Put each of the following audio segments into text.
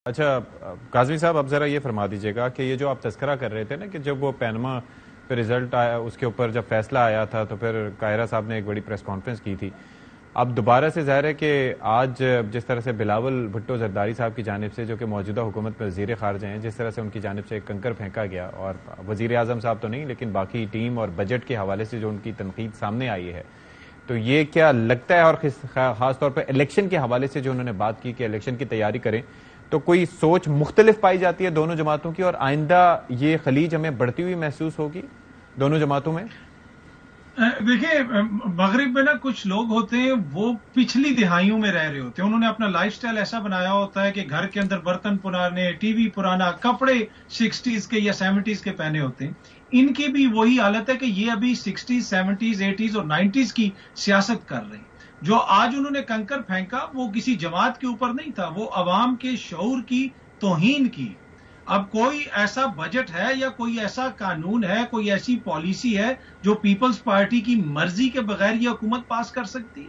اچھا کاظمی صاحب اب ذرا یہ فرما دیجئے گا کہ یہ جو آپ تذکرہ کر رہے تھے نا کہ جب وہ پینما پہ رزلٹ آیا اس کے اوپر جب فیصلہ آیا تھا تو پھر قاہرہ صاحب نے ایک بڑی پریس کانفرنس کی تھی. اب دوبارہ سے ظاہر ہے کہ آج جس طرح سے بلاول بھٹو زرداری صاحب کی جانب سے جو کہ موجودہ حکومت میں وزیر خارجہ ہیں جس طرح سے ان کی جانب سے ایک کنکر پھینکا گیا اور وزیر اعظم صاحب تو نہیں لیکن باقی ٹیم اور بجٹ کے حوالے سے جو ان کی تنقید سامنے آئی ہے تو یہ کیا لگتا ہے اور خاص طور پہ الیکشن کے حوالے سے جو انہوں نے بات کی کہ الیکشن کی تیاری کریں تو کوئی سوچ مختلف پائی جاتی ہے دونوں جماعتوں کی اور آئندہ یہ خلیج ہمیں بڑھتی ہوئی محسوس ہوگی دونوں جماعتوں میں؟ دیکھیں مغرب میں نا کچھ لوگ ہوتے ہیں وہ پچھلی دہائیوں میں رہ رہے ہوتے ہیں. انہوں نے اپنا لائف سٹائل ایسا بنایا ہوتا ہے کہ گھر کے اندر برتن پرانے, ٹی وی پرانا, کپڑے 60s کے یا 70s کے پہنے ہوتے ہیں. ان کی بھی وہی حالت ہے کہ یہ ابھی 60s 70s 80s اور 90s کی سیاست کر رہے ہیں. جو آج انہوں نے کنکر پھینکا وہ کسی جماعت کے اوپر نہیں تھا, وہ عوام کے شعور کی توہین کی. اب کوئی ایسا بجٹ ہے یا کوئی ایسا قانون ہے, کوئی ایسی پالیسی ہے جو پیپلز پارٹی کی مرضی کے بغیر یہ حکومت پاس کر سکتی ہے؟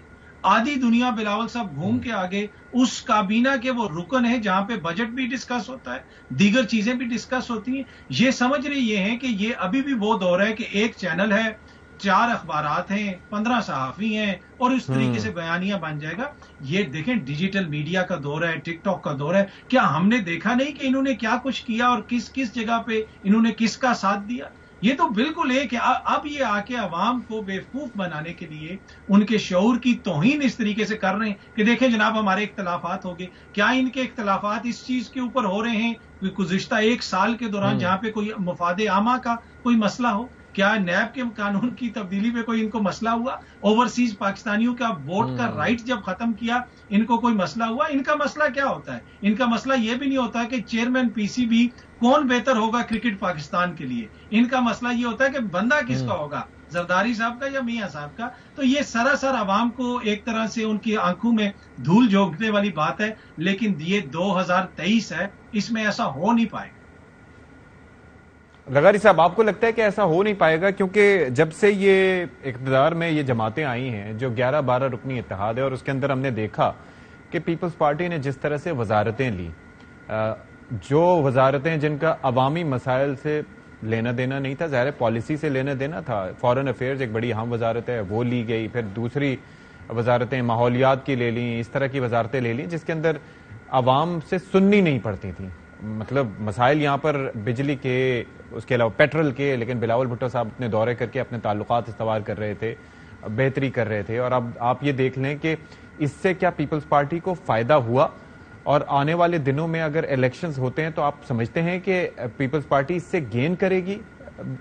آدھی دنیا بلاول صاحب گھوم کے آگے اس کابینہ کے وہ رکن ہیں جہاں پہ بجٹ بھی ڈسکس ہوتا ہے, دیگر چیزیں بھی ڈسکس ہوتی ہیں. یہ سمجھ رہے یہ ہیں کہ یہ ابھی بھی وہ دور ہے کہ ایک چینل ہے, 4 اخبارات ہیں, 15 صحافی ہیں اور اس طریقے سے بیانیہ بن جائے گا. یہ دیکھیں ڈیجیٹل میڈیا کا دور ہے, ٹک ٹاک کا دور ہے. کیا ہم نے دیکھا نہیں کہ انہوں نے کیا کچھ کیا اور کس کس جگہ پہ انہوں نے کس کا ساتھ دیا؟ یہ تو بالکل ہے کہ اب یہ آ کے عوام کو بیوقوف بنانے کے لیے ان کے شعور کی توہین اس طریقے سے کر رہے ہیں کہ دیکھیں جناب ہمارے اختلافات ہو گئے. کیا ان کے اختلافات اس چیز کے اوپر ہو رہے ہیں گزشتہ 1 سال کے دوران جہاں پہ کوئی مفاد عامہ کا کوئی مسئلہ ہو؟ کیا نیب کے قانون کی تبدیلی پہ کوئی ان کو مسئلہ ہوا؟ اوورسیز پاکستانیوں کا ووٹ کا رائٹ جب ختم کیا ان کو کوئی مسئلہ ہوا؟ ان کا مسئلہ کیا ہوتا ہے؟ ان کا مسئلہ یہ بھی نہیں ہوتا کہ چیئرمین پی سی بی کون بہتر ہوگا کرکٹ پاکستان کے لیے. ان کا مسئلہ یہ ہوتا ہے کہ بندہ کس کا ہوگا, زرداری صاحب کا یا میاں صاحب کا. تو یہ سراسر عوام کو ایک طرح سے ان کی آنکھوں میں دھول جھونکنے والی بات ہے. لیکن یہ 2023 ہے, اس میں ایسا ہو نہیں پائے. لغاری صاحب آپ کو لگتا ہے کہ ایسا ہو نہیں پائے گا کیونکہ جب سے یہ اقتدار میں یہ جماعتیں آئی ہیں جو 11-12 رکنی اتحاد ہے اور اس کے اندر ہم نے دیکھا کہ پیپلز پارٹی نے جس طرح سے وزارتیں لی, جو وزارتیں جن کا عوامی مسائل سے لینا دینا نہیں تھا, ظاہر پالیسی سے لینا دینا تھا. فورن افیئرز ایک بڑی اہم وزارت ہے وہ لی گئی, پھر دوسری وزارتیں ماحولیات کی لے لیں, اس طرح کی وزارتیں لے لیں جس کے اندر عوام سے سننی نہیں پڑتی تھیں. مطلب مسائل یہاں پر بجلی کے, اس کے علاوہ پیٹرول کے, لیکن بلاول بھٹو صاحب اپنے دورے کر کے اپنے تعلقات استوار کر رہے تھے, بہتری کر رہے تھے. اور اب آپ یہ دیکھ لیں کہ اس سے کیا پیپلز پارٹی کو فائدہ ہوا, اور آنے والے دنوں میں اگر الیکشنز ہوتے ہیں تو آپ سمجھتے ہیں کہ پیپلز پارٹی اس سے گین کرے گی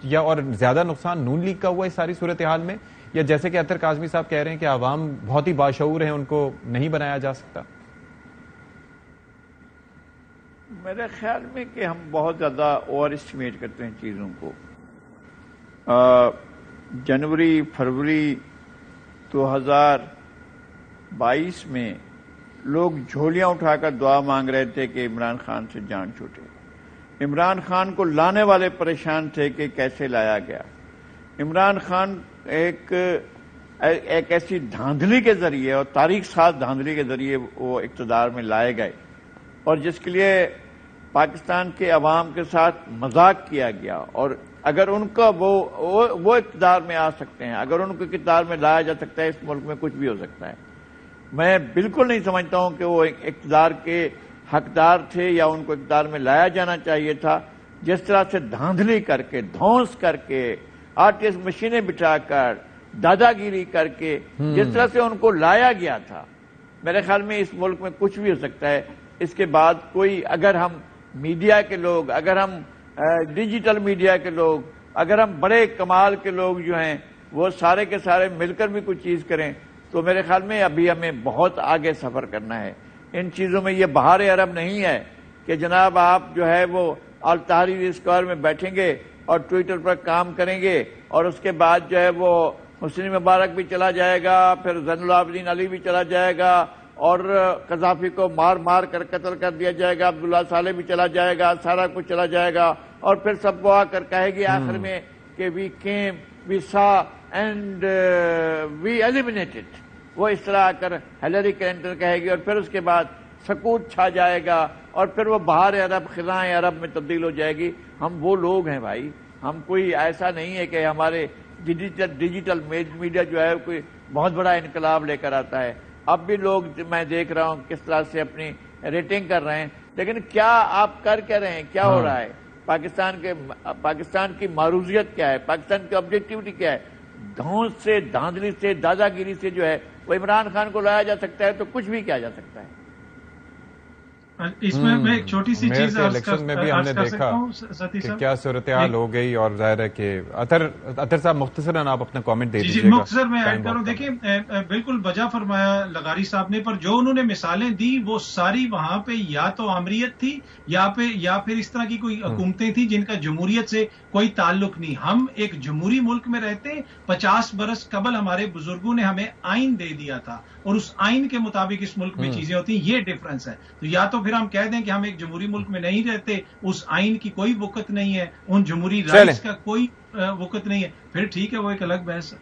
یا اور زیادہ نقصان نون لیگ کا ہوا اس ساری صورتحال میں, یا جیسے کہ اطہر کاظمی صاحب کہہ رہے ہیں کہ عوام بہت ہی باشعور ہیں, ان کو نہیں بنایا جا سکتا؟ میرے خیال میں کہ ہم بہت زیادہ اوور اسٹیمیٹ کرتے ہیں چیزوں کو. جنوری فروری 2022 میں لوگ جھولیاں اٹھا کر دعا مانگ رہے تھے کہ عمران خان سے جان چھوٹے. عمران خان کو لانے والے پریشان تھے کہ کیسے لایا گیا. عمران خان ایک ایسی دھاندلی کے ذریعے اور تاریخ ساز دھاندلی کے ذریعے وہ اقتدار میں لائے گئے اور جس کے لیے پاکستان کے عوام کے ساتھ مذاق کیا گیا. اور اگر ان کا وہ اقتدار میں آ سکتے ہیں, اگر ان کو اقتدار میں لایا جا سکتا ہے, اس ملک میں کچھ بھی ہو سکتا ہے. میں بالکل نہیں سمجھتا ہوں کہ وہ اقتدار کے حقدار تھے یا ان کو اقتدار میں لایا جانا چاہیے تھا. جس طرح سے دھاندلی کر کے, دھونس کر کے, آرٹس مشینیں بٹھا کر, دادا گیری کر کے جس طرح سے ان کو لایا گیا تھا, میرے خیال میں اس ملک میں کچھ بھی ہو سکتا ہے. اس کے بعد کوئی, اگر ہم میڈیا کے لوگ, اگر ہم ڈیجیٹل میڈیا کے لوگ, اگر ہم بڑے کمال کے لوگ جو ہیں وہ سارے کے سارے مل کر بھی کچھ چیز کریں تو میرے خیال میں ابھی ہمیں بہت آگے سفر کرنا ہے. ان چیزوں میں یہ بہار عرب نہیں ہے کہ جناب آپ جو ہے وہ التحریر اسکوائر میں بیٹھیں گے اور ٹویٹر پر کام کریں گے اور اس کے بعد جو ہے وہ حسنی مبارک بھی چلا جائے گا, پھر زین العابدین علی بھی چلا جائے گا اور قذافی کو مار مار کر قتل کر دیا جائے گا, عبداللہ صالح بھی چلا جائے گا, سارا کچھ چلا جائے گا اور پھر سب وہ آ کر کہے گی آخر میں کہ وی کیم, وی سا اینڈ وی ایلیمنیٹڈ. وہ اس طرح آ کر ہیلری کلنٹن کہے گی اور پھر اس کے بعد سکوت چھا جائے گا اور پھر وہ بہار عرب خزائیں عرب میں تبدیل ہو جائے گی. ہم وہ لوگ ہیں بھائی, ہم کوئی ایسا نہیں ہے کہ ہمارے ڈیجیٹل میڈیا جو ہے کوئی بہت بڑا انقلاب لے کر آتا ہے. اب بھی لوگ میں دیکھ رہا ہوں کس طرح سے اپنی ریٹنگ کر رہے ہیں, لیکن کیا آپ کر کے رہے ہیں, کیا ہو رہا ہے, پاکستان کی معروضیت کیا ہے, پاکستان کی آبجیکٹیوٹی کیا ہے. دھونس سے, دھاندلی سے, دادا گیری سے جو ہے وہ عمران خان کو لایا جا سکتا ہے تو کچھ بھی کیا جا سکتا ہے. اس میں ایک چھوٹی سی چیز الیکشن میں بھی ہم نے دیکھا کہ کیا صورتحال ہو گئی, اور ظاہر ہے کہ اطہر صاحب مختصراً آپ اپنا کامنٹ دے دیجیے گا. مختصر میں ایڈ کروں. دیکھیں بالکل بجا فرمایا لغاری صاحب نے, پر جو انہوں نے مثالیں دی وہ ساری وہاں پہ یا تو آمریت تھی یا پھر اس طرح کی کوئی حکومتیں تھیں جن کا جمہوریت سے کوئی تعلق نہیں. ہم ایک جمہوری ملک میں رہتے ہیں, 50 برس قبل ہمارے بزرگوں نے ہمیں آئین دے دیا تھا اور اس آئین کے مطابق اس ملک میں چیزیں ہوتی ہیں. یہ ڈفرنس ہے. تو یا تو پھر ہم کہہ دیں کہ ہم ایک جمہوری ملک میں نہیں رہتے, اس آئین کی کوئی وقت نہیں ہے, ان جمہوری رائٹس کا کوئی وقت نہیں ہے, پھر ٹھیک ہے وہ ایک الگ بحث ہے.